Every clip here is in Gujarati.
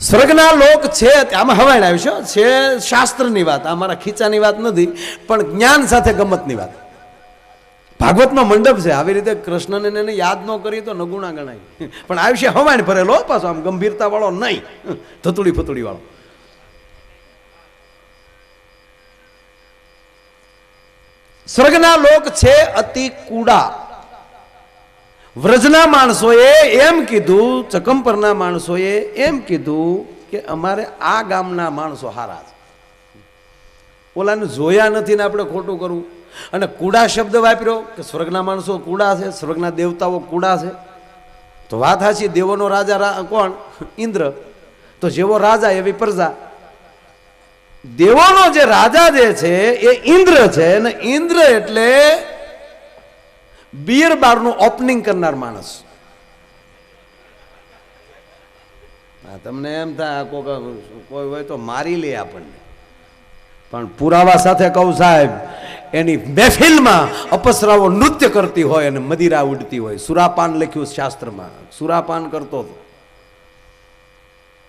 સ્વર્ગના લોક છે આમાં હવાણ આવ્યું છે શાસ્ત્રની વાત, આ મારા ખીચાની વાત નથી, પણ જ્ઞાન સાથે ગમતની વાત. ભાગવતમાં મંડપ છે, આવી રીતે કૃષ્ણને એને યાદ ન કરી તો નગુણા ગણાય, પણ આયુષ્ય હવાણ ભરેલો પાછો, આમ ગંભીરતા વાળો નહીં, થતુડી ફતુડી વાળો. સ્વર્ગના લોક છે અતિ કુડા. વ્રજના માણસોએ એમ કીધું, ચકંપરના માણસોએ એમ કીધું કે અમારે આ ગામના માણસો હારા છે, ઓલાને જોયા નથી ને આપણે ખોટું કરવું. અને કુડા શબ્દ વાપર્યો કે સ્વર્ગના માણસો કુડા છે, સ્વર્ગના દેવતાઓ કુડા છે. તો વાત સાચી, દેવોનો રાજા કોણ? ઇન્દ્ર. તો જેવો રાજા એવી પ્રજા. દેવોનો જે રાજા જે છે એ ઇન્દ્ર છે, અને ઇન્દ્ર એટલે બિયર બારનું ઓપનિંગ કરનાર માણસ. તમને એમ થાય કોઈ હોય તો મારી લે આપણને, પણ પુરાવા સાથે કહું સાહેબ, એની મહેફિલમાં અપસરાઓ નૃત્ય કરતી હોય અને મદિરા ઉડતી હોય. સુરાપાન લખ્યું શાસ્ત્રમાં, સુરાપાન કરતો હતો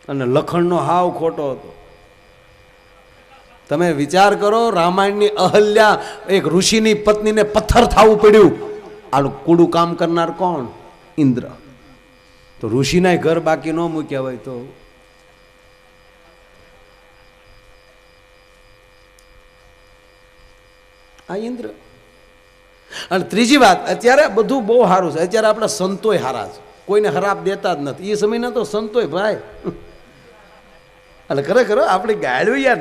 અને લખણનો હાવ ખોટો હતો. તમે વિચાર કરો, રામાયણની અહલ્યા એક ઋષિની પત્નીને પથ્થર થવું પડ્યું. આનું કુડું કામ કરનાર કોણ? ઇન્દ્ર. તો ઋષિના ઘર બાકી ન મૂક્યા હોય તો આ ઇન્દ્ર. અને ત્રીજી વાત, અત્યારે બધું બહુ સારું છે, અત્યારે આપણા સંતોય હારા છે, કોઈને હરાપ દેતા જ નથી. એ સમયના તો સંતોય ભાઈ, એટલે ખરેખર આપણી ગાળ્યું યાર,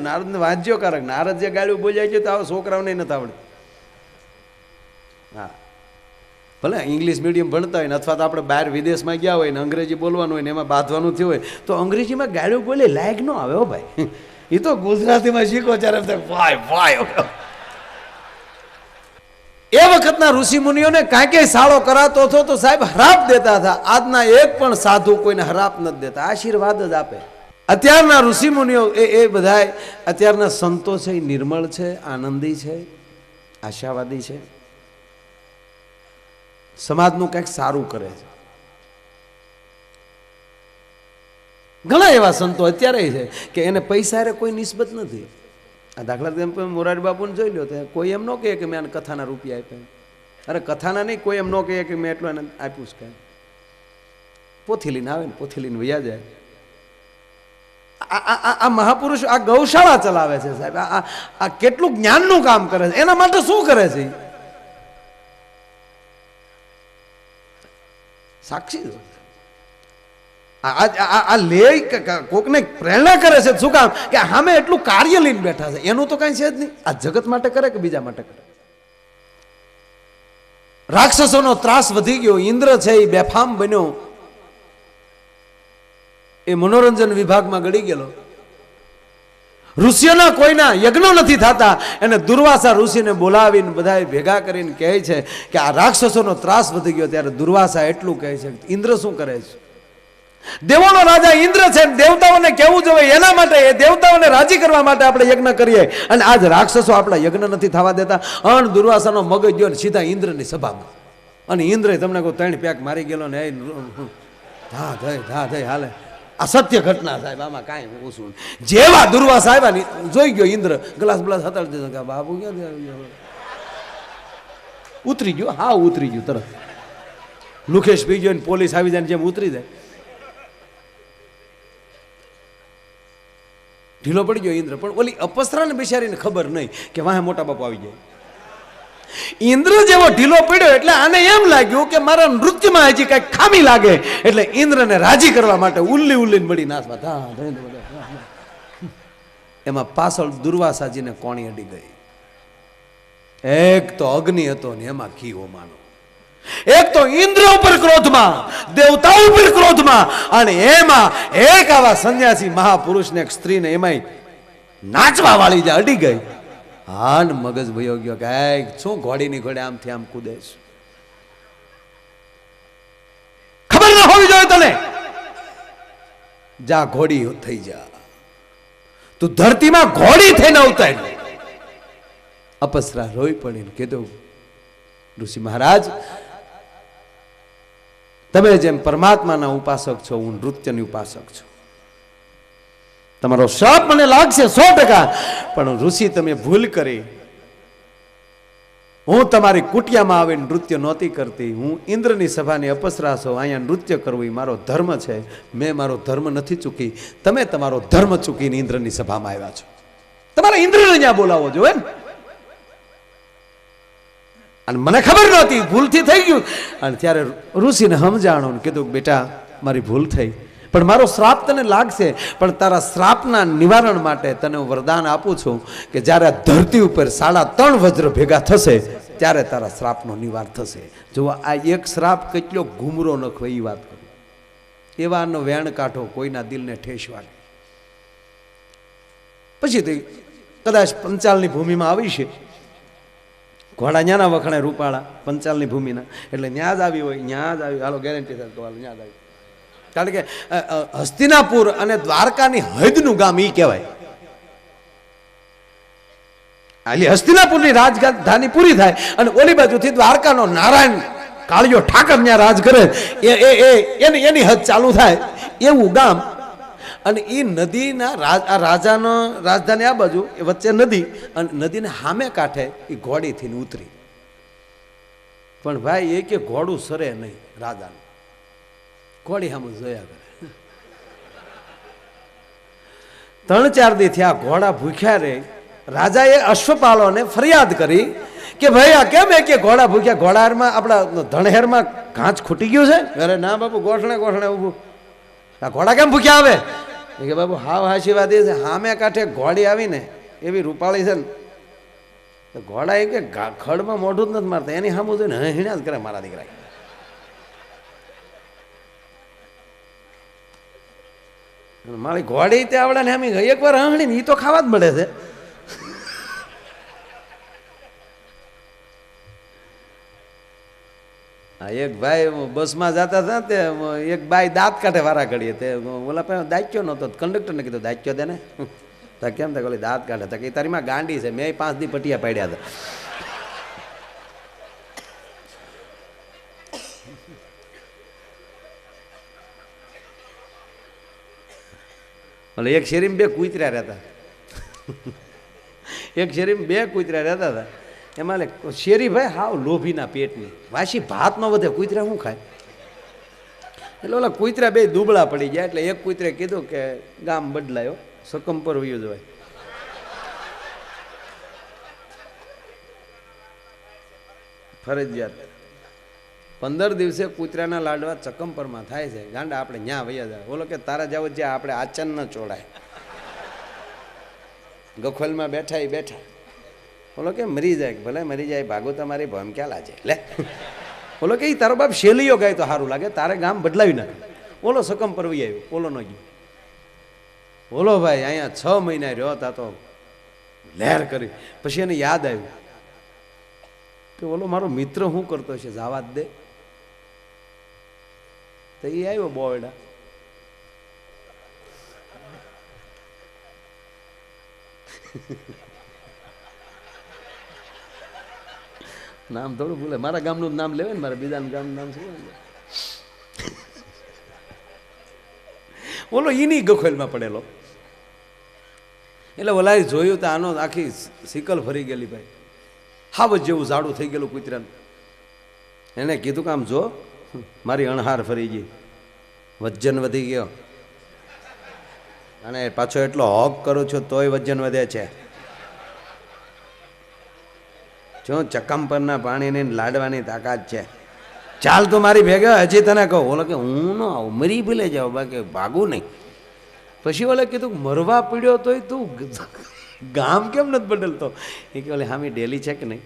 નારદને વાંચ્યો કારક નારદ જે ગાળ્યું બોલ્યા છે તો આવા છોકરાઓને નથી આવડતી. હા, ભલે ઇંગ્લિશ મીડિયમ ભણતા હોય ને, અથવા તો આપણે બહાર વિદેશમાં ગયા હોય ને અંગ્રેજી બોલવાનું હોય ને એમાં બાંધવાનું થયું હોય તો અંગ્રેજીમાં ગાળ્યું બોલે લાયક ન આવે હો ભાઈ. એ તો ગુજરાતીમાં શીખો ત્યારે ભાઈ ભાઈ. એ વખતના ઋષિ મુનિઓને કાંઈ સાળો કરાતો હતો તો સાહેબ હરાપ દેતા હતા. આજના એક પણ સાધુ કોઈને હરાપ નથી દેતા, આશીર્વાદ જ આપે. અત્યારના ઋષિ મુનિઓ એ બધા, અત્યારના સંતો છે એ નિર્મળ છે, આનંદી છે, આશાવાદી છે, સમાજનું કંઈક સારું કરે છે. ઘણા એવા સંતો અત્યારે છે કે એને પૈસા રે કોઈ નિસ્બત નથી. આ દાખલા તરીકે મોરારી બાપુને જોઈ લો, કોઈ એમ ન કહે કે મેં આને કથાના રૂપિયા આપ્યા. અરે કથાના નહીં, કોઈ એમ ન કહે કે મેં એટલું એને આપ્યું છે. કાંઈ પોથી લઈને આવે ને પોથી લઈને વયા જાય. આ મહાપુરુષ આ ગૌશાળા ચલાવે છે સાહેબ, આ કેટલું જ્ઞાનનું કામ કરે છે. એના માટે શું કરે છે? સાક્ષી આ લે કોકને પ્રેરણા કરે છે. શું કામ? કે સામે એટલું કાર્ય લઈને બેઠા છે, એનું તો કઈ છે જ નહીં. આ જગત માટે કરે કે બીજા માટે કરે? રાક્ષસોનો ત્રાસ વધી ગયો, ઇન્દ્ર છે એ બેફામ બન્યો, એ મનોરંજન વિભાગમાં ગળી ગયેલો. ઋષિઓના કોઈના યજ્ઞ નથી થતા, એને દુર્વાસા ઋષિને બોલાવીને બધા ભેગા કરીને કહે છે કે આ રાક્ષસોનો ત્રાસ વધી ગયો. ત્યારે દુર્વાસા એટલું કહે છે, ઇન્દ્ર શું કરે છે? દેવોનો રાજા ઇન્દ્ર છે, દેવતાઓને કેવું જોઈએ એના માટે, એ દેવતાઓને રાજી કરવા માટે આપણે યજ્ઞ કરીએ, અને આજ રાક્ષસો આપણા યજ્ઞ નથી થવા દેતા. અણ દુર્વાસાનો મગજ ગયો સીધા ઇન્દ્રની સભામાં, અને ઇન્દ્રે તમને કહું 3 પેક મારી ગયેલો ને ધા થઈ હાલે. આ સત્ય ઘટના સાહેબ, આમાં કાંઈ ઓછું. જેવા દુર્વાસા આવ્યા ને જોઈ ગયો ઇન્દ્ર, ગ્લાસ બ્લાસ હતાડી દીધો કે બાબુ ક્યાં ઉતરી ગયો. હા ઉતરી ગયું તરત. લુખેશ પી ગયો ને પોલીસ આવી જાય જેમ ઉતરી જાય. ઢીલો પડી ગયો ઇન્દ્ર. પણ ઓલી અપસરાને બિચારીને ખબર નહીં કે વાહે મોટા બાપુ આવી જાય. ઇન્દ્ર જેવો ઢીલો પડ્યો એટલે આને એમ લાગ્યું કે મારા નૃત્યમાં હજી કઈ ખામી લાગે, એટલે ઇન્દ્રને રાજી કરવા માટે ઉલ્લીને મળી નાચવા. એમાં પાછળ દુર્વાસાજીને કોણી અડી ગઈ. એક તો અગ્નિ હતો ને એમાં ઘી હોમાનો, એક તો ઇન્દ્ર ઉપર ક્રોધમાં, દેવતા ઉપર ક્રોધમાં, અને એમાં એક આવા સંન્યાસી મહાપુરુષને એક સ્ત્રીને એમાંય નાચવા વાળી જે અડી ગઈ. હા ને મગજ ભયો ગયો કે શું ઘોડીની ઘોડે આમથી આમ કૂદે છે? ખબર ના હોવી જોઈએ તને. જા ઘોડી થઈ જા, તું ધરતીમાં ઘોડી થઈને અવતાર. અપસરા રોઈ પડીને કીધું, ઋષિ મહારાજ તમે જેમ પરમાત્માના ઉપાસક છો, હું નૃત્યની ઉપાસક છું. તમારો શ્રાપ મને લાગશે 100%, પણ ઋષિ તમે ભૂલ કરી. હું તમારી કુટિયામાં આવીને નૃત્ય નહોતી કરતી. હું ઇન્દ્રની સભાની અપસરા છો. અહીંયા નૃત્ય કરવું એ મારો ધર્મ છે. મેં મારો ધર્મ નથી ચૂકી. તમે તમારો ધર્મ ચૂકીને ઇન્દ્રની સભામાં આવ્યા છો. તમારે ઇન્દ્રને ત્યાં બોલાવો જોઈએ ને. અને મને ખબર નહોતી, ભૂલથી થઈ ગયું. અને ત્યારે ઋષિને સમજાણો ને કીધું બેટા મારી ભૂલ થઈ, પણ મારો શ્રાપ તને લાગશે, પણ તારા શ્રાપના નિવારણ માટે તને હું વરદાન આપું છું કે જ્યારે આ ધરતી ઉપર 3.5 વજ્ર ભેગા થશે ત્યારે તારા શ્રાપનો નિવાર થશે. જો આ એક શ્રાપ કેટલો ઘૂમરો નખવે એ વાત કરું. એવાનો વેણ કાઢો, કોઈના દિલને ઠેસ વાગે. પછી તે કદાચ પંચાલની ભૂમિમાં આવી છે. ઘોડા ન્યાના વખણે રૂપાળા પંચાલની ભૂમિના, એટલે ન્યા જ આવી હોય, ન્યા જ આવી. હાલો ગેરંટી થાય તો ન્યા જ આવી. કારણ કે હસ્તિનાપુર અને દ્વારકાની હદનું ગામ ઈ કહેવાય. એટલે હસ્તિનાપુરની રાજધાની પૂરી થાય અને ઓલી બાજુથી દ્વારકાનો નારાયણ કાળિયો ઠાકર ત્યાં રાજ કરે એની હદ ચાલુ થાય એવું ગામ. અને એ નદીના રાજાનો રાજધાની આ બાજુ, એ વચ્ચે નદી, અને નદીને સામે કાંઠે એ ઘોડીથી ઉતરી. પણ ભાઈ એ કે ઘોડું સરે નહીં રાજાનું, ઘોડી સામે જોયા કરે. 3-4 દી થયા, ઘોડા ભૂખ્યા રે. રાજાએ અશ્વપાલોને ફરિયાદ કરી કે ભાઈ આ કેમ કે ઘોડા ભૂખ્યા, ઘોડામાં આપણા ધણહેરમાં ઘાંચ ખૂટી ગયું છે. અરે ના બાપુ, ગોઠણે ગોઠણે ઊભું, આ ઘોડા કેમ ભૂખ્યા આવે? કે બાપુ હાવ હાશીવાદ એ છે, સામે કાંઠે ઘોડી આવીને એવી રૂપાળી છે ને, ઘોડા એ કે ખડમાં મોઢું જ નથી મારતા, એની સામું જોઈને હીણા જ કરે મારા દીકરા. મારી ઘોડી તે આવડે ને એમ એકવાર હણી ને એ તો ખાવા જ મળે છે. એક ભાઈ બસમાં જતા હતા તે એક બાઈ દાંત કાઢે વારા ઘડીએ, તે ઓલા પાસે દાચ્યો નહોતો, કંડક્ટરને કીધું દાચ્યો દે ને. કેમ થાય? ઓલી દાંત કાઢે. કે તારીમાં ગાંડી છે, મેં 5 દી પટિયા પાડ્યા હતા. એક શેરીમાં 2 કૂતરા રહેતા. એક શેરીમાં 2 કૂતરા રહેતા હતા. એમાં શેરી ભાઈ હાવ લોભીના પેટની, વાસી ભાત ન વધે, કૂતરા શું ખાય? એટલે ઓલા કૂતરા 2 દુબળા પડી ગયા. એટલે એક કૂતરે કીધું કે ગામ બદલાયો, સકમ પર વયું જવાય. ફરજિયાત 15 દિવસે કૂતરાના લાડવા ચકમપરમાં થાય છે. ગાંડા આપણે ન્યા વૈયા જાય. બોલો કે તારા જાવ જ્યાં આપણે આચન ન ચોડાય. ગખોલમાં બેઠા એ બેઠા. બોલો કે મરી જાય, ભલે મરી જાય, ભાગો તમારી ભમ ક્યાં લાજે. લે બોલો કે તારો બાપ શેલીઓ ગાય તો સારું લાગે, તારે ગામ બદલાવી નાખે. બોલો સકમ પર વહી આવ્યો, બોલો ન ગયો. બોલો ભાઈ અહીંયા 6 મહિના રહ્યો હતા તો લહેર કરી. પછી એને યાદ આવ્યું કે બોલો મારો મિત્ર શું કરતો છે, જવા જ દે. તો એ આવ્યો બોયડા. નામ થોડું ભૂલે, મારા ગામનું નામ લેવે ને, મારા બીજાનું ગામનું નામ શું? બોલો એની ગખોલમાં પડેલો. એટલે ઓલાએ જોયું તો આનો આખી સિકલ ફરી ગયેલી ભાઈ, હાવ જેવું ઝાડું થઈ ગયેલું કૂતરાનું. એને કીધું કે આમ જો મારી અણહાર ફરી ગઈ, વજન વધી ગયો, અને પાછો એટલો હોક કરું છું તોય વજન વધે છે. જો ચકમપરના પાણીની લાડવાની તાકાત છે. ચાલ તું મારી ભેગા, હજી તને કહું. બોલો કે હું ન આવું, મરી ભૂલે જાઉં, બાકી ભાગું નહીં. પછી ઓલે કીધું મરવા પીડ્યો તોય તું ગામ કેમ નથી બદલતો? એ કે ઓલે હામી ડેલી છે કે નહીં,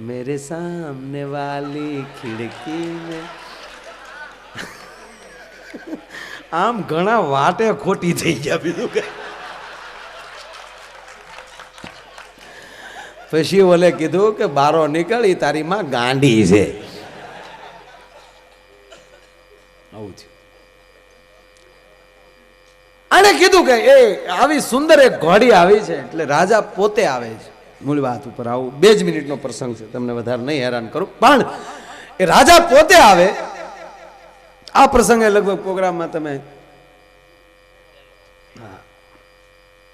મેરે સામને વાલી ખિડકી મેં. આમ ઘણા વાટે ખોટી થઈ ગયા. બીજું કઈ પછી ઓલે કીધું કે બારો નીકળી, તારી માં ગાંડી છે. આવું થયું. આને કીધું કે એ આવી સુંદર એક ઘોડી આવી છે. એટલે રાજા પોતે આવે છે. મૂળ વાત ઉપર આવું 2 જ મિનિટનો પ્રસંગ છે, તમને વધારે નહીં હેરાન કરું. પણ એ રાજા પોતે આવે. આ પ્રસંગે લગભગ પ્રોગ્રામમાં તમે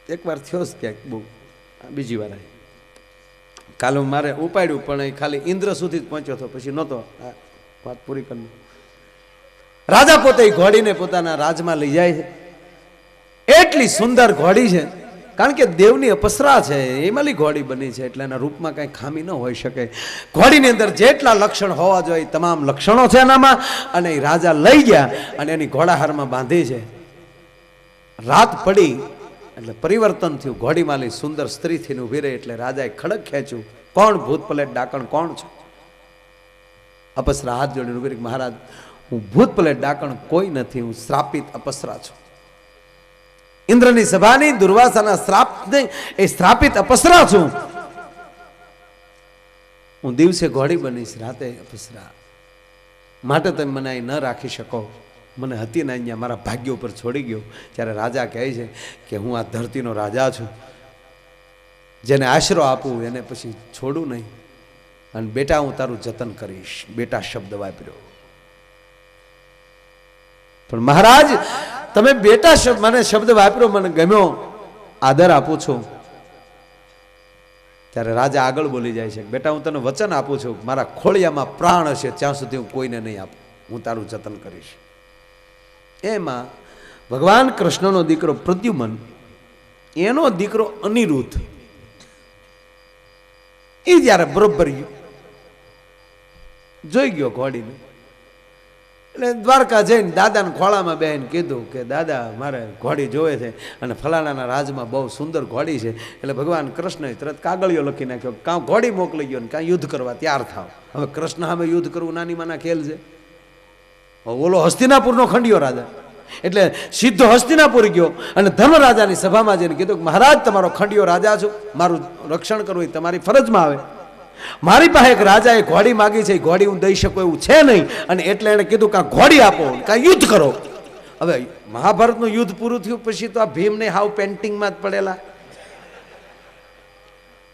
એકવાર થયો જ ક્યાંક બહુ, બીજી વાર આવી. કાલે મારે ઉપાડ્યું પણ એ ખાલી ઇન્દ્ર સુધી જ પહોંચ્યો હતો, પછી નહોતો. વાત પૂરી કરી. રાજા પોતે ઘોડીને પોતાના રાજમાં લઈ જાય છે. એટલી સુંદર ઘોડી છે, કારણ કે દેવની અપસરા છે, એમાંની ઘોડી બની છે, એટલે એના રૂપમાં કાંઈ ખામી ન હોઈ શકે. ઘોડીની અંદર જેટલા લક્ષણ હોવા જોઈએ તમામ લક્ષણો છે એનામાં. અને એ રાજા લઈ ગયા અને એની ઘોડાહારમાં બાંધી છે. રાત પડી એટલે પરિવર્તન થયું. ઘોડીમાલી સુંદર સ્ત્રી થઈને ઊભી રહી એટલે રાજાએ ખડક ખેંચ્યું. કોણ? ભૂત પલેટ ડાકણ કોણ છે? અપસરા હાથ જોડીને ઊભી રહી, મહારાજ હું ભૂત પલેટ ડાકણ કોઈ નથી, હું શ્રાપિત અપસરા છું. ઇન્દ્રની સભાની દુર્વાસાના શ્રાપ નહીં, એ શ્રાપિત અપસરા છું. હું દિવસે ઘોડી બનીશ, રાતે અપસરા. માટે તમે મને અહીં ન રાખી શકો. મને હતી ને અહીંયા મારા ભાગ્ય ઉપર છોડી ગયો. ત્યારે રાજા કહે છે કે હું આ ધરતીનો રાજા છું, જેને આશરો આપું એને પછી છોડું નહીં, અને બેટા હું તારું જતન કરીશ. બેટા શબ્દ વાપર્યો. પણ મહારાજ તમે બેટા મને શબ્દ વાપર્યો, મને ગમ્યો, આદર આપું છું. ત્યારે રાજા આગળ બોલી જાય છે, બેટા હું તને વચન આપું છું, મારા ખોળિયામાં પ્રાણ હશે ત્યાં સુધી હું કોઈને નહીં આપું, હું તારું જતન કરીશ. એમાં ભગવાન કૃષ્ણનો દીકરો પ્રદ્યુમન, એનો દીકરો અનિરુદ્ધ, એ જ્યારે બરોબર જોઈ ગયો ઘોડીને, એટલે દ્વારકા જઈને દાદાને ખોળામાં બેહીને કીધું કે દાદા મારે ઘોડી જોવે છે, અને ફલાણાના રાજમાં બહુ સુંદર ઘોડી છે. એટલે ભગવાન કૃષ્ણએ તરત કાગળિયો લખી નાખ્યો, કાં ઘોડી મોકલી ગયો ને કાં યુદ્ધ કરવા તૈયાર થાવ. હવે કૃષ્ણ સામે યુદ્ધ કરવું નાની માના ખેલ છે. ઓલો હસ્તિનાપુરનો ખંડિયો રાજા, એટલે સીધો હસ્તિનાપુર ગયો અને ધર્મરાજાની સભામાં જઈને કીધું કે મહારાજ તમારો ખંડિયો રાજા છું, મારું રક્ષણ કરવું એ તમારી ફરજમાં આવે. મારી પાસે એક રાજાએ ઘોડી માગી છે, ઘોડી હું દઈ શકું એવું છે નહીં, અને એટલે એણે કીધું કાં ઘોડી આપો કાં યુદ્ધ કરો. હવે મહાભારતનું યુદ્ધ પૂરું થયું પછી તો આ ભીમને હાવ પેન્ટિંગમાં જ પડેલા,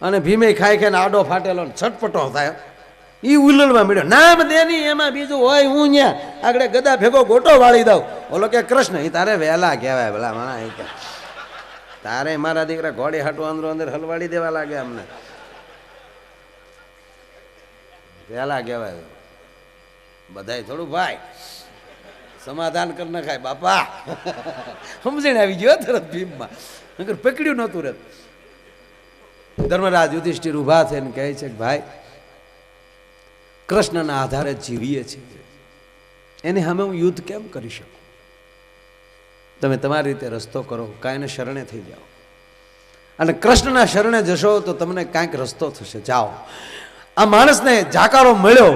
અને ભીમે ખાઈ ખાઈને આડો ફાટેલો છટપટો થાય. એ ઉલળવા મળ્યો, નામ દેની એમાં બીજું હોય, હું ત્યાં આગળ ગદા ભેગો ગોટો વાળી દઉં. ઓલો કે કૃષ્ણ એ તારે વહેલા કહેવાય, ભલા માણા તારે મારા દીકરા ઘોડી હાટું અંદરો અંદર હલવાડી દેવા લાગે, અમને વહેલા કહેવાય. બધાય થોડું ભાઈ સમાધાન કરી નખાય બાપા. સમજણ આવી ગયો તરત ભીમમાં, નકર પકડ્યું નહોતું રત. ધર્મરાજ યુધિષ્ઠિર ઊભા થઈને કહે છે કે ભાઈ કૃષ્ણના આધારે જીવીએ છીએ, એની સામે હું યુદ્ધ કેમ કરી શકું? તમે તમારી રીતે રસ્તો કરો, કાંઈને શરણે થઈ જાઓ, અને કૃષ્ણના શરણે જશો તો તમને કાંઈક રસ્તો થશે. જાઓ. આ માણસને જાકારો મળ્યો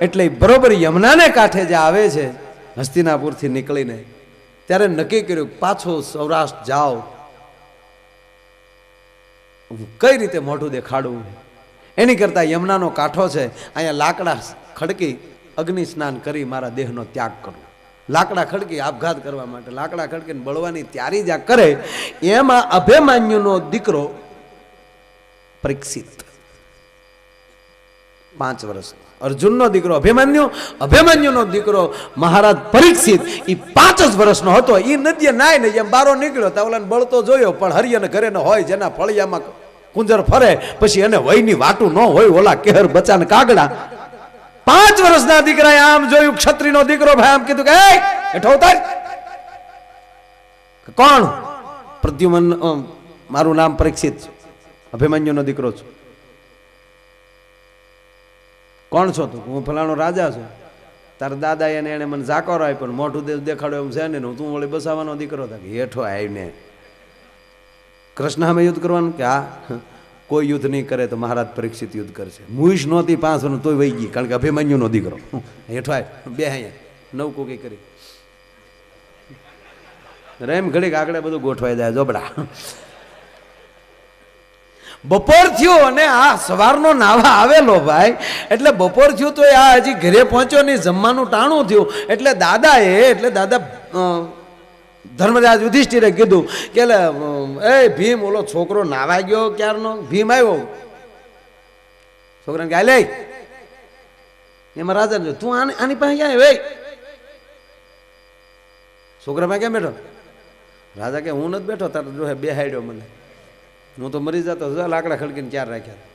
એટલે બરોબર યમુનાને કાંઠે જે આવે છે હસ્તિનાપુરથી નીકળીને, ત્યારે નક્કી કર્યું પાછો સૌરાષ્ટ્ર જાઓ, કઈ રીતે મોઢું દેખાડવું. એની કરતાં યમુનાનો કાંઠો છે, અહીંયા લાકડા ખડકી અગ્નિ સ્નાન કરી મારા દેહનો ત્યાગ કરું. લાકડા ખડકી આપઘાત કરવા માટે લાકડા ખડકીને બળવાની તૈયારી જ્યાં કરે, એમાં અભિમન્યુનો દીકરો પરીક્ષિત 5 વર્ષ, અર્જુનનો દીકરો અભિમન્યુ, અભિમન્યુનો દીકરો મહારાજ પરીક્ષિત, એ 5 જ વર્ષનો હતો. એ નદીએ નાય ને એમ બારો નીકળ્યો તા ઓલાને બળતો જોયો, પણ હરિયને ઘરે ન હોય, જેના ફળિયામાં કુંજર ફરે પછી એને વયની વાટું ન હોય, ઓલા કેહર બચાને કાગડા. 5 વર્ષના દીકરાએ આમ જોયું, ક્ષત્રિયનો દીકરો ભાઈ, આમ કીધું કે હેઠો ઉતાર. કોણ? પ્રદ્યુમન, મારું નામ પરીક્ષિત, અભિમન્યુનો દીકરો છું. કોણ છો તું? હું ફલાણો રાજા છું. તારા દાદા એને મને જાકોરો આપ્યો, પણ મોઢું દેખાડ્યો એમ છે ને, તું વળી બસાવાનો દીકરો થાય. હેઠો આવીને કૃષ્ણ સામે યુદ્ધ કરવાનું કે હા, કોઈ યુદ્ધ નહીં કરે તો મહારાજ પરીક્ષિત યુદ્ધ કરશે. મુઈશ નહોતી 5 વર્ષ તોય વહી ગઈ, કારણ કે અભિમન્યુનો દીકરો. હેઠો આય બે અહીંયા 9 કોકી કરી રેમ ઘડીક આગળ બધું ગોઠવાઈ જાય જોબડા. બપોર થયો અને આ સવારનો નાવા આવેલો ભાઈ, એટલે બપોર થયું તો આ હજી ઘરે પહોંચ્યો નહીં, જમવાનું ટાણું થયું. એટલે દાદા ધર્મરાજ યુધિષ્ઠિરે કીધું કે એ ભીમ, ઓલો છોકરો નાવા ગયો ક્યારનો. ભીમ આવ્યો, છોકરાને ગાય લે. એમાં રાજા તું આની પાસે ક્યાં વે? છોકરા પાસે ક્યાં બેઠો? રાજા કે હું નથી બેઠો, તારે જો બેહાડ્યો મને. હું તો મરી જતો લાકડા ખડકીને ચાર રાખ્યા.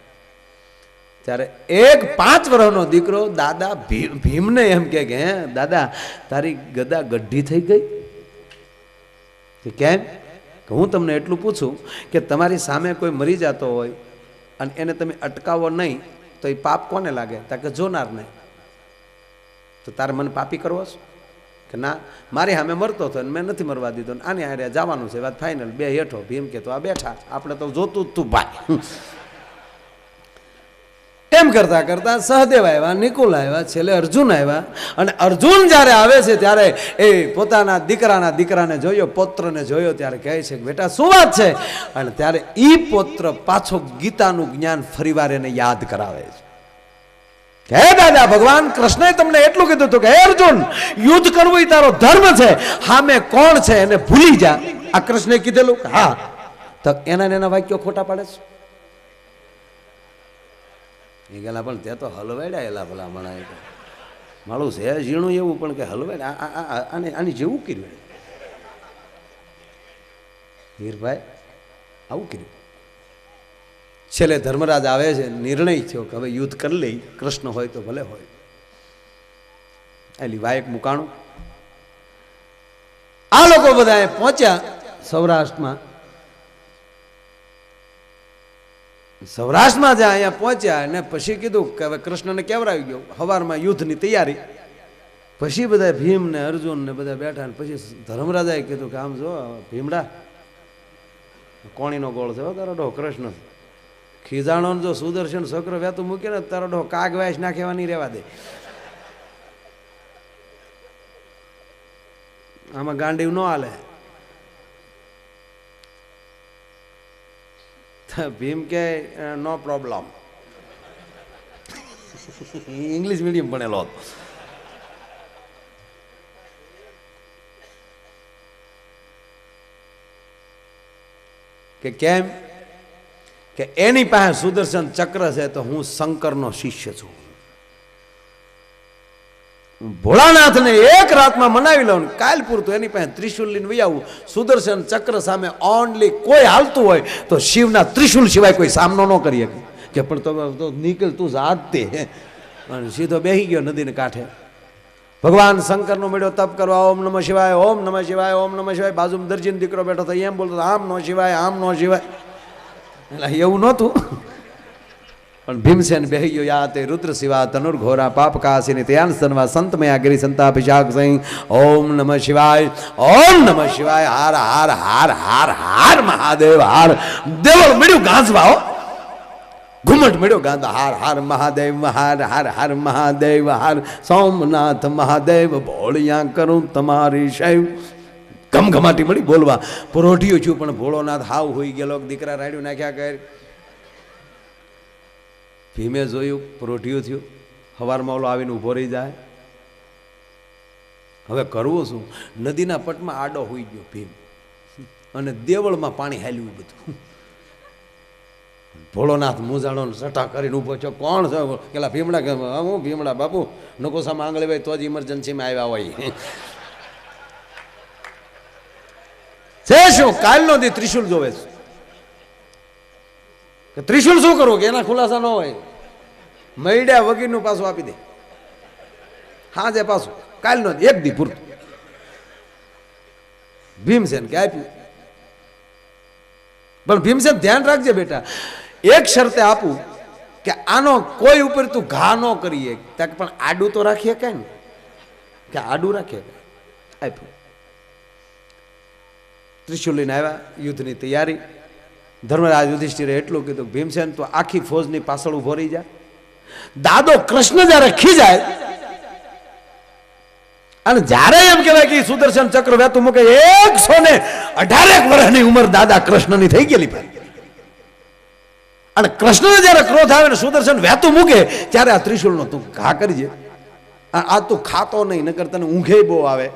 ત્યારે એક 5 વર્ષનો દીકરો દાદા ભીમને એમ કે હે દાદા તારી ગદા ગઢી થઈ ગઈ કે કેમ? કે હું તમને એટલું પૂછું કે તમારી સામે કોઈ મરી જતો હોય અને એને તમે અટકાવો નહીં તો એ પાપ કોને લાગે? તા કે જોનાર નહીં. તો તારે મને પાપી કરવો છે કે ના? મારી સામે મરતો હતો અને મેં નથી મરવા દીધો, આને હારે જવાનું છે, વાત ફાઇનલ. બે હેઠો. ભીમ કે તો આ બેઠા, આપણે તો જોતું જ તું ભાઈ. એમ કરતા કરતા સહદેવ આવ્યા, નિકુલ આવ્યા, છેલ્લે અર્જુન આવ્યા. અને અર્જુન જ્યારે આવે છે ત્યારે એ પોતાના દીકરાને જોયો, પૌત્રને જોયો ત્યારે કહે છે કે બેટા શું વાત છે? અને ત્યારે ઈ પૌત્ર પાછો ગીતાનું જ્ઞાન ફરીવાર એને યાદ કરાવે છે. હે દાદા, ભગવાન કૃષ્ણએ તમને એટલું કીધું હતું કે હે અર્જુન, યુદ્ધ કરવું એ તારો ધર્મ છે, સામે કોણ છે એને ભૂલી જા. આ કૃષ્ણે કીધેલું? હા. તો એના વાક્યો ખોટા પાડે છે. એ ગયેલા પણ ત્યાં તો હલવાડ્યા ભલા મણાય મારું છે ઝીણું એવું પણ કે હલવાડ આની જેવું કર્યું હીરભાઈ, આવું કર્યું. છેલ્લે ધર્મરાજ આવે છે, નિર્ણય થયો કે હવે યુદ્ધ કરી લઈ, કૃષ્ણ હોય તો ભલે હોય. એલી વાયક મુકાણું. આ લોકો બધા પહોંચ્યા સૌરાષ્ટ્રમાં. સૌરાષ્ટ્રમાં જ્યાં અહીંયા પહોંચ્યા અને પછી કીધું કે હવે કૃષ્ણને કેવરાવી ગયો, સવારમાં યુદ્ધની તૈયારી. પછી બધા ભીમ ને અર્જુન ને બધા બેઠા. પછી ધર્મરાજાએ કીધું કે આમ જો ભીમડા, કોણીનો ગોળ છે તારો ડો કૃષ્ણ, ખીજાણો જો સુદર્શન ચક્ર વેતું મૂકે ને તારો ડો કાગ વાયસ નાખેવા નહીં રહેવા દે. આમાં ગાંડીવ ન હાલે. ભીમ કે નો પ્રોબ્લેમ. ઇંગ્લિશ મીડિયમ ભણેલો હતો. કે કેમ? કે એની પાસે સુદર્શન ચક્ર છે તો હું શંકરનો શિષ્ય છું. ભોળાનાથને એક રાતમાં મનાવી લઉં, કાલ પૂરતું એની પાસે ત્રિશુલ લઈને વહી આવું. સુદર્શન ચક્ર સામે ઓનલી કોઈ હાલતું હોય તો શિવના ત્રિશુલ સિવાય કોઈ સામનો ન કરી શકે. કે પણ તો નીકળ તું જાત તે. અને સીધો બેસી ગયો નદીને કાંઠે. ભગવાન શંકરનો મેળો તપ કરવા, ઓમ નમઃ શિવાય, ઓમ નમઃ શિવાય, ઓમ નમઃ શિવાય. બાજુમાં દરજીનો દીકરો બેઠો હતો, એમ બોલતો આમ નો શિવાય, આમ નો શિવાય. એટલે એવું નહોતું. પણ ભીમસેન બેહી ગયો. યા તે રુદ્ર શિવા તનુર્ઘોરા પાપ કાશીની ત્યાન સન્વા સંતમયા ગિરી સંતાપિશાક સિંહ. ઓમ નમઃ શિવાય, ઓમ નમઃ શિવાય. હાર હાર હાર હાર હાર મહાદેવ હાર. દેવળ મળ્યું ગાંજવા, ઘુમટ મળ્યો ગાંધા. હાર હાર મહાદેવ, હાર હાર હાર મહાદેવ હાર. સોમનાથ મહાદેવ ભોળિયા કરું તમારી શૈવ. ઘમઘમાટી મળી બોલવા. પરોઢિયું છું પણ ભોળોનાથ હાવ હોઈ ગયેલો. દીકરા રાડ્યું નાખ્યા કર. ભીમે જોયું, પરોઢિયું થયું. સવારમાં ઓલો આવીને ઊભો રહી જાય. હવે કરવું શું? નદીના પટમાં આડો હોઈ ગયો ભીમ, અને દેવળમાં પાણી હાલ્યું બધું. ભોળોનાથ મૂંઝાણો સટા કરીને ઊભો છો. કોણ છે? પેલા ભીમડા કે હું ભીમડા બાપુ નકોસામાં આંગળી હોય તો જ ઇમરજન્સીમાં આવ્યા હોય છે. શું કાલનો દી ત્રિશુલ જોવે છે કે ત્રિશુલ શું કરવું? કે એના ખુલાસા ન હોય. મૈડ્યા વગીરનું પાછું આપી દે. હા જે પાછું કાલનો એક દી પૂરતું. ભીમસેન કે આપ્યું. પણ ભીમસેન ધ્યાન રાખજે બેટા, એક શરતે આપું કે આનો કોઈ ઉપર તું ઘા ન કરીએ. પણ આડું તો રાખીએ કઈ ને, કે આડું રાખીએ. આપ્યું. ત્રિશુલ લઈને આવ્યા. યુદ્ધની તૈયારી. ધર્મરાજ યુધિષ્ઠિરે એટલું કીધું, ભીમસેન તો આખી ફોજની પાછળ ઉભો રહી જાય. દાદો કૃષ્ણ જયારે ખીજાય અને જયારે એમ કહેવાય કે સુદર્શન ચક્ર વેતું મૂકે, 118 વર્ષની ઉંમર દાદા કૃષ્ણની થઈ ગયેલી ભાઈ. અને કૃષ્ણને જયારે ક્રોધ આવે ને સુદર્શન વેતું મૂકે ત્યારે આ ત્રિશુલનો તું ઘા કરજે. આ તું ખાતો નહીં, નકર તને ઊંઘે બહુ આવે.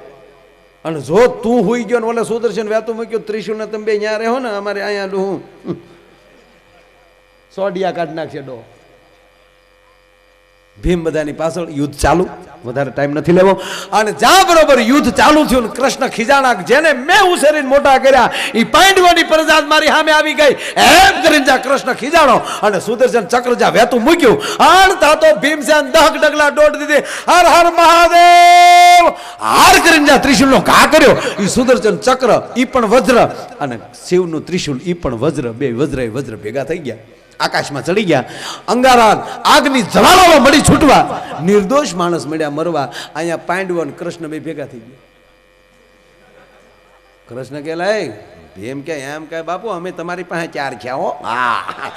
અને જો તું હોઈ ગયો ને ઓલે સુદર્શન વેતું મૂક્યો, ત્રિશુલ ને તમે બે અહીંયા રહો ને, અમારે અહીંયા હું સોડિયા કાઢ નાખશે ડો. ભીમ બધાની પાછળ. યુદ્ધ ચાલુ. વધારે ટાઈમ નથી લેવો. અને જ્યાં બરોબર યુદ્ધ ચાલુ થયું ને કૃષ્ણ ખીજાણા, જેને મેં ઉછેરીને મોટા કર્યા એ પાંડવોની પ્રજાત મારી સામે આવી ગઈ એમ કરીને જ્યાં કૃષ્ણ ખીજાણો અને સુદર્શન ચક્ર જ્યાં વહેતું મૂક્યું અને તા તો ભીમસેન દહક ડગલા દોડ દીધી, હર હર મહાદેવ હાર કરીને જ્યાં ત્રિશુલનો ઘા કર્યો એ સુદર્શન ચક્ર ઈ પણ વજ્ર અને શિવનું ત્રિશુલ ઈ પણ વજ્ર, બે વજ્ર ભેગા થઈ ગયા, આકાશમાં ચડી ગયા. અંગારા આગની જ્વાળાઓ મળી છૂટવા, નિર્દોષ માણસ મળ્યા મરવા. અહીંયા પાંડવો અને કૃષ્ણ બે ભેગા થઈ ગયા. કૃષ્ણ કે લાય ભીમ કે એમ કે બાપુ અમે તમારી પાસે 4 થયા હો. હા,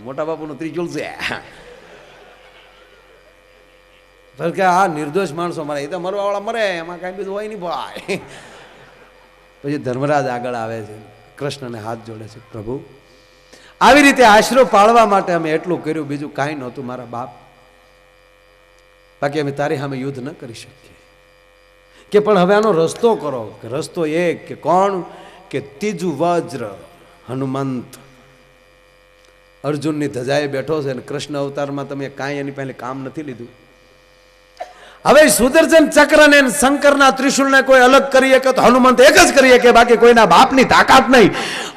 મોટા બાપુનું ત્રિશુલ છે. કે આ નિર્દોષ માણસો મરે, એ તો મરવા વાળા મરે, એમાં કઈ બીજું હોય નહીં ભાઈ. પછી ધર્મરાજ આગળ આવે છે, કૃષ્ણને હાથ જોડે છે, પ્રભુ આવી રીતે આશરો પાળવા માટે અમે એટલું કર્યું, બીજું કાંઈ નહોતું મારા બાપ, બાકી અમે તારી સામે યુદ્ધ ન કરી શકીએ. કે પણ હવે આનો રસ્તો કરો. રસ્તો એક કે કોણ કે ત્રીજું વજ્ર હનુમંત અર્જુનની ધજાએ બેઠો છે અને કૃષ્ણ અવતારમાં તમે કાંઈ એની પહેલે કામ નથી લીધું. હવે સુદર્શન ચક્ર ને શંકરના ત્રિશુલને કોઈ અલગ કરીએ કે તો હનુમંત એક જ કરીએ કે બાકી કોઈના બાપની તાકાત નહીં.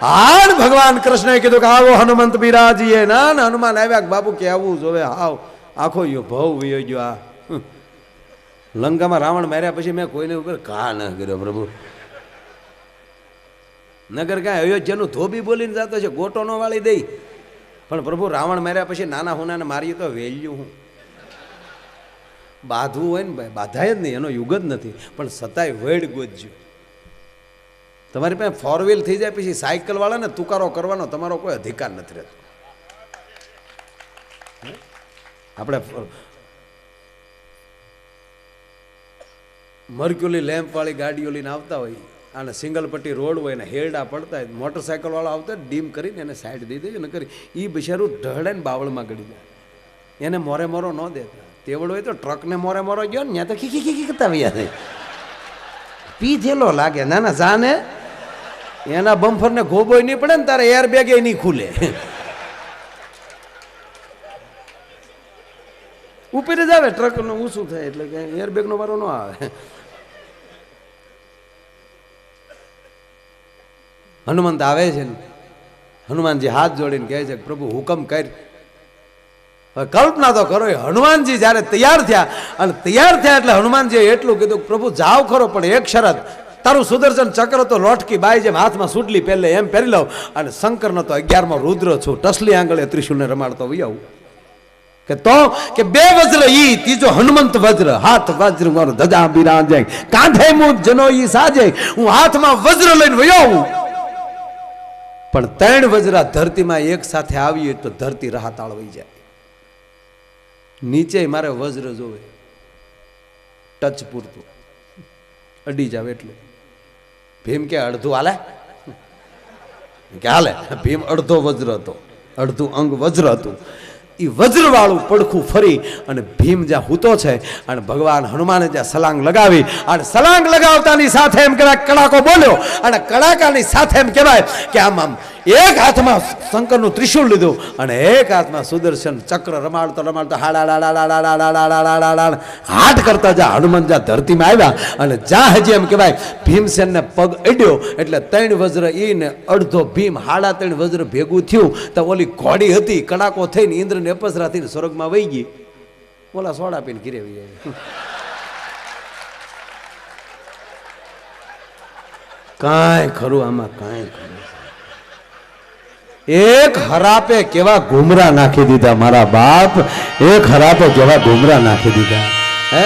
હાલ ભગવાન કૃષ્ણએ કીધું કે આવો હનુમંત બિરાજીએ. ના ના હનુમાન આવ્યા કે બાપુ કે આવું જોવે. હાવ આખો યો ભવ વયો ગયો. આ લંકામાં રાવણ માર્યા પછી મેં કોઈને ઉપર કા ન કર્યો પ્રભુ. નગર કાંઈ અયોધ્યાનું ધોબી બોલીને જતો છે, ગોટો નો વાળી દઈ. પણ પ્રભુ રાવણ માર્યા પછી નાના હુનાને મારીએ તો વેલ્યુ હું બાંધવું હોય ને ભાઈ, બાધાય જ નહીં, એનો યુગ જ નથી. પણ સતાય વેડ ગોજ્યો. તમારી પાસે 4 વ્હીલ થઈ જાય પછી સાયકલ વાળાને તુકારો કરવાનો તમારો કોઈ અધિકાર નથી રહેતો. આપણે મર્ક્યુરી લેમ્પ વાળી ગાડીઓ લઈને આવતા હોય અને સિંગલ પટ્ટી રોડ હોય ને હેરડા પડતા હોય, મોટરસાયકલ વાળા આવતા ડીમ કરીને એને સાઈડ દઈ દે ને કરી એ બિચારું ઢળે ને બાવળમાં ગળી જાય. એને મોરે મોરો ન દેતા. તેવડો હોય તો ટ્રકને મોરે મોરો ગયો ને ત્યાં તો ખીખી ખીખી કરતા વયા છે. પીધેલો લાગે. ના ના જાને એના બમ્ફરને ગોબોય નહીં પડે ને તારે એરબેગ એ નહીં ખુલે. ઉપર જ આવે ટ્રકનું ઊંચું થાય એટલે કે એરબેગનો વારો ન આવે. હનુમંત આવે છે ને હનુમાનજી હાથ જોડીને કહે છે પ્રભુ હુકમ કર. કલ્પના તો કરો, હનુમાનજી જયારે તૈયાર થયા અને તૈયાર થયા એટલે હનુમાનજીએ એટલું કીધું પ્રભુ જાઓ ખરો પણ એક શરત, તારું સુદર્શન ચક્ર તો લોટકી બાઈ જેમ હાથમાં સુટલી પહેલે એમ પહેરી લઉં અને શંકરનો તો 11મો રુદ્ર છું, ટસલી આંગળે ત્રિશુલને રમાડતો વૈયાવું. કે તો કે 2 વજ્ર ઈ ત્રીજો હનુમંત વજ્ર, હાથ વજ્ર મારો ધજા બિરાજે, કાંધે મુજ જનો ઈ સાજે, હું હાથમાં વજ્ર લઈને વૈયાવું. પણ 3 વજ્રા ધરતીમાં એક સાથે આવીએ તો ધરતી રાહતાળ વહી જાય. નીચે મારે વજ્ર જોવે, ટચ પૂરતું, અડી જાવ એટલું. ભીમ કે અડધું હાલે કે હાલે. ભીમ અડધો વજ્ર હતો, અડધું અંગ વજ્ર હતું. એ વજ્રવાળું પડખું ફરી અને ભીમ જ્યાં હૂતો છે અને ભગવાન હનુમાને જ્યાં સલાંગ લગાવી અને સલાંગ લગાવતાની સાથે એમ કહેવાય કડાકો બોલ્યો અને કડાકાની સાથે એમ કહેવાય કે આમ એક હાથમાં શંકરનું ત્રિશુલ લીધું અને એક હાથમાં સુદર્શન ચક્ર રમાડતો રમાડતો હાટ કરતા જ્યાં હનુમાન જ્યાં ધરતીમાં આવ્યા અને જ્યાં હજી એમ કહેવાય ભીમસેનને પગ અડ્યો એટલે 3 વજ્ર ઈ ને અડધો ભીમ, 3.5 વજ્ર ભેગું થયું તો ઓલી ઘોડી હતી કડાકો થઈને ઇન્દ્રને અપસરા થઈને સ્વર્ગમાં વહી ગઈ. ઓલા સોડા પીને ઘીરે વહી આવી. કાંઈ ખરું આમાં, કાંઈ ખરું. એક હરાપે કેવા ઘુમરા નાખી દીધા મારા બાપ, એક હરાપે કેવા ઘુમરા નાખી દીધા. હે